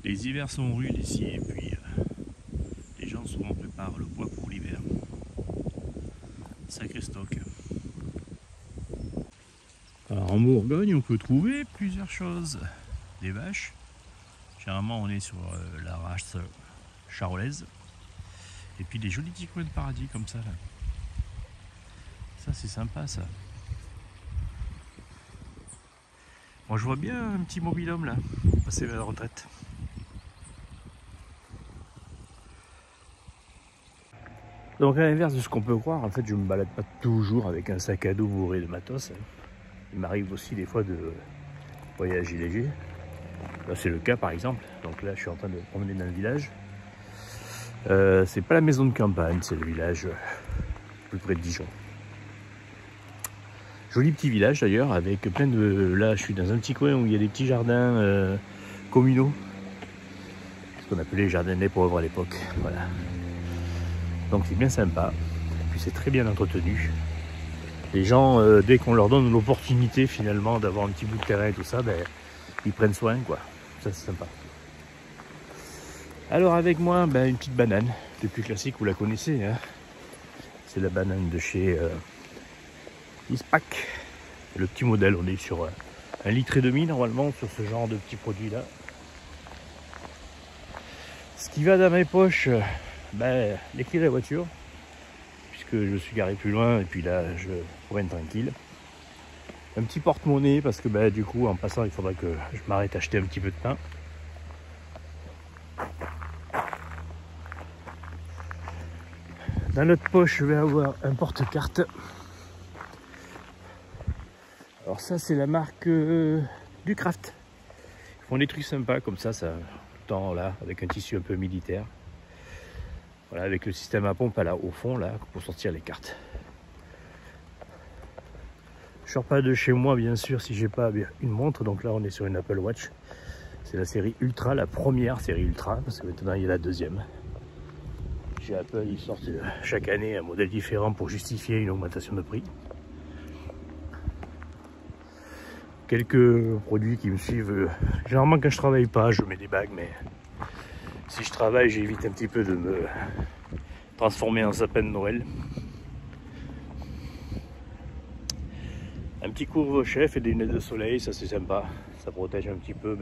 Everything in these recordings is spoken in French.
Les hivers sont rudes ici et puis les gens souvent préparent le bois pour l'hiver. Sacré stock. Alors en Bourgogne, on peut trouver plusieurs choses. Des vaches. Généralement, on est sur la race charolaise. Et puis des jolis petits coins de paradis comme ça. Là. Ça, c'est sympa ça. Moi, je vois bien un petit mobil-homme là, passer vers la retraite. Donc à l'inverse de ce qu'on peut croire, en fait je me balade pas toujours avec un sac à dos bourré de matos. Il m'arrive aussi des fois de voyager léger. Là c'est le cas par exemple. Donc là je suis en train de promener dans le village. C'est pas la maison de campagne, c'est le village plus près de Dijon. Joli petit village d'ailleurs avec plein de... Là je suis dans un petit coin où il y a des petits jardins communaux. Ce qu'on appelait les jardins des pauvres à l'époque. Voilà. Donc c'est bien sympa, et puis c'est très bien entretenu. Les gens, dès qu'on leur donne l'opportunité finalement d'avoir un petit bout de terrain et tout ça, ben, ils prennent soin quoi. Ça c'est sympa. Alors avec moi, ben, une petite banane, le plus classique, vous la connaissez. Hein, c'est la banane de chez Ispac. Le petit modèle, on est sur 1,5 litre normalement sur ce genre de petits produits là. Ce qui va dans mes poches, ben, les clés de la voiture, puisque je suis garé plus loin et puis là je pourrais être tranquille. Un petit porte-monnaie parce que ben, du coup en passant il faudra que je m'arrête acheter un petit peu de pain. Dans l'autre poche je vais avoir un porte-carte. Alors ça c'est la marque du Craft. Ils font des trucs sympas comme ça tout le temps là avec un tissu un peu militaire. Voilà, avec le système à pompe là au fond là pour sortir les cartes. Je sors pas de chez moi bien sûr si j'ai pas une montre, donc là on est sur une Apple Watch. C'est la série Ultra, la première série Ultra, parce que maintenant il y a la deuxième. Chez Apple ils sortent chaque année un modèle différent pour justifier une augmentation de prix. Quelques produits qui me suivent. Généralement quand je travaille pas je mets des bagues, mais si je travaille j'évite un petit peu de me transformer en sapin de Noël. Un petit couvre-chef et des lunettes de soleil, ça c'est sympa. Ça protège un petit peu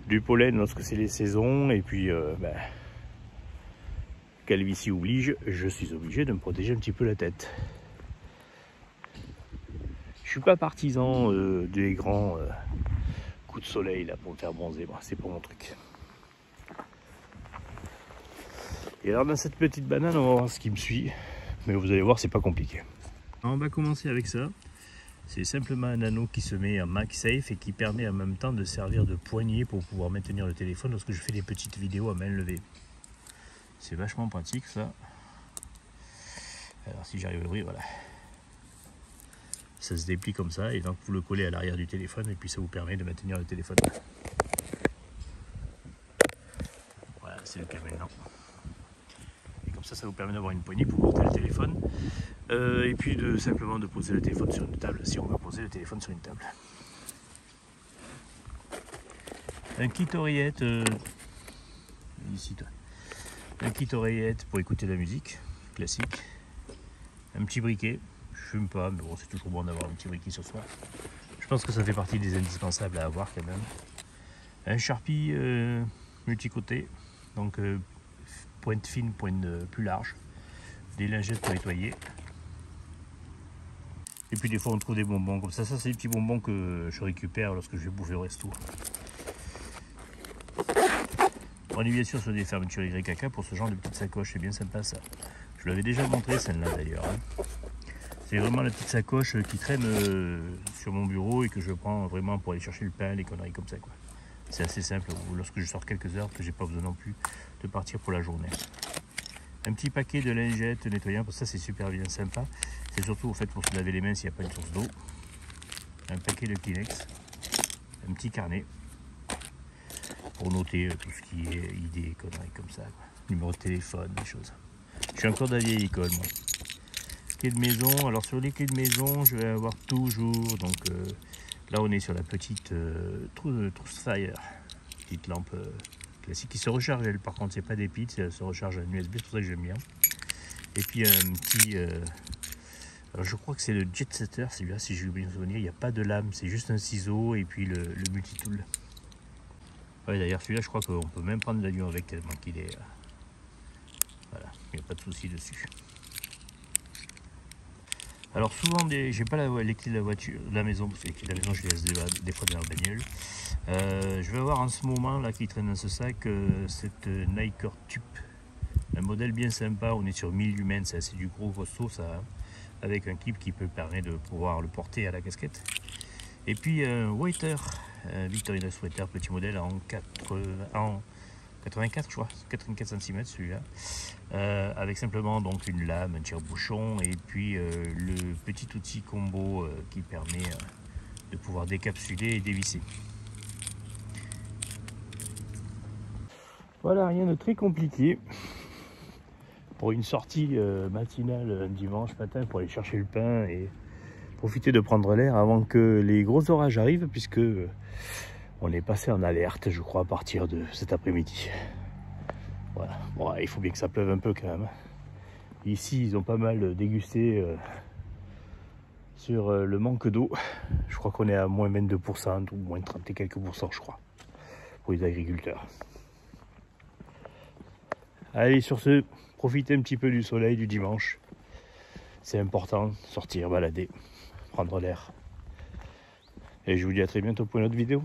du pollen lorsque c'est les saisons. Et puis, calvitie oblige, je suis obligé de me protéger un petit peu la tête. Je suis pas partisan des grands coups de soleil là pour me faire bronzer. Bon, c'est pas mon truc. Et alors dans cette petite banane, on va voir ce qui me suit. Mais vous allez voir, c'est pas compliqué. Alors, on va commencer avec ça. C'est simplement un anneau qui se met en MagSafe et qui permet en même temps de servir de poignée pour pouvoir maintenir le téléphone lorsque je fais des petites vidéos à main levée. C'est vachement pratique ça. Alors si j'arrive à l'ouvrir, voilà. Ça se déplie comme ça et donc vous le collez à l'arrière du téléphone et puis ça vous permet de maintenir le téléphone. Voilà, c'est le cas maintenant. Et comme ça, ça vous permet d'avoir une poignée pour porter le téléphone. Et puis simplement de poser le téléphone sur une table, si on veut poser le téléphone sur une table. Un kit oreillette, ici toi. Un kit oreillette pour écouter de la musique, classique. Un petit briquet, je fume pas, mais bon c'est toujours bon d'avoir un petit briquet sur soi. Je pense que ça fait partie des indispensables à avoir quand même. Un Sharpie multi-côté, donc pointe fine, pointe plus large. Des lingettes pour nettoyer. Et puis des fois on trouve des bonbons comme ça. Ça c'est des petits bonbons que je récupère lorsque je vais bouffer au resto. On est bien sûr sur des fermetures YKK pour ce genre de petite sacoche. C'est bien sympa ça. Je l'avais déjà montré celle-là d'ailleurs. Hein. C'est vraiment la petite sacoche qui traîne sur mon bureau et que je prends vraiment pour aller chercher le pain, les conneries comme ça quoi. C'est assez simple lorsque je sors quelques heures que j'ai pas besoin non plus de partir pour la journée. Un petit paquet de lingettes nettoyantes, parce que ça c'est super bien sympa. C'est surtout au fait pour se laver les mains s'il n'y a pas une source d'eau. Un paquet de Kleenex. Un petit carnet. Pour noter tout ce qui est idées, conneries comme ça. Quoi. Numéro de téléphone, des choses. Je suis encore de la vieille école moi. Clé de maison. Alors sur les clés de maison, je vais avoir toujours. Donc là on est sur la petite trousse fire. Petite lampe classique qui se recharge. Elle, par contre, c'est pas des pits, elle se recharge en USB, c'est pour ça que j'aime bien. Et puis un petit, alors je crois que c'est le Jet Setter, celui-là, si j'ai oublié de me souvenir. Il n'y a pas de lame, c'est juste un ciseau et puis le multitool. Ouais, d'ailleurs, celui-là, je crois qu'on peut même prendre l'avion avec tellement qu'il est. Voilà, il n'y a pas de souci dessus. Alors souvent, j'ai pas les clés de la voiture, de la maison, parce que les clés de la maison, je les laisse des fois dans la bagnole. Je vais avoir en ce moment là qui traîne dans ce sac cette Niker Tube, un modèle bien sympa. On est sur 1000 lumens, c'est du gros costaud ça, hein, avec un clip qui peut permettre de pouvoir le porter à la casquette. Et puis un Waiter, Victorinox Waiter, petit modèle en 84, je crois, 84 cm celui-là, avec simplement donc une lame, un tire-bouchon et puis le petit outil combo qui permet de pouvoir décapsuler et dévisser. Voilà, rien de très compliqué pour une sortie matinale un dimanche matin pour aller chercher le pain et profiter de prendre l'air avant que les gros orages arrivent, puisque on est passé en alerte, je crois, à partir de cet après-midi. Voilà, bon, il faut bien que ça pleuve un peu quand même. Ici, ils ont pas mal dégusté sur le manque d'eau. Je crois qu'on est à moins 22% ou moins 30 et quelques pourcents, je crois, pour les agriculteurs. Allez, sur ce, profitez un petit peu du soleil du dimanche. C'est important, sortir, balader, prendre l'air. Et je vous dis à très bientôt pour une autre vidéo.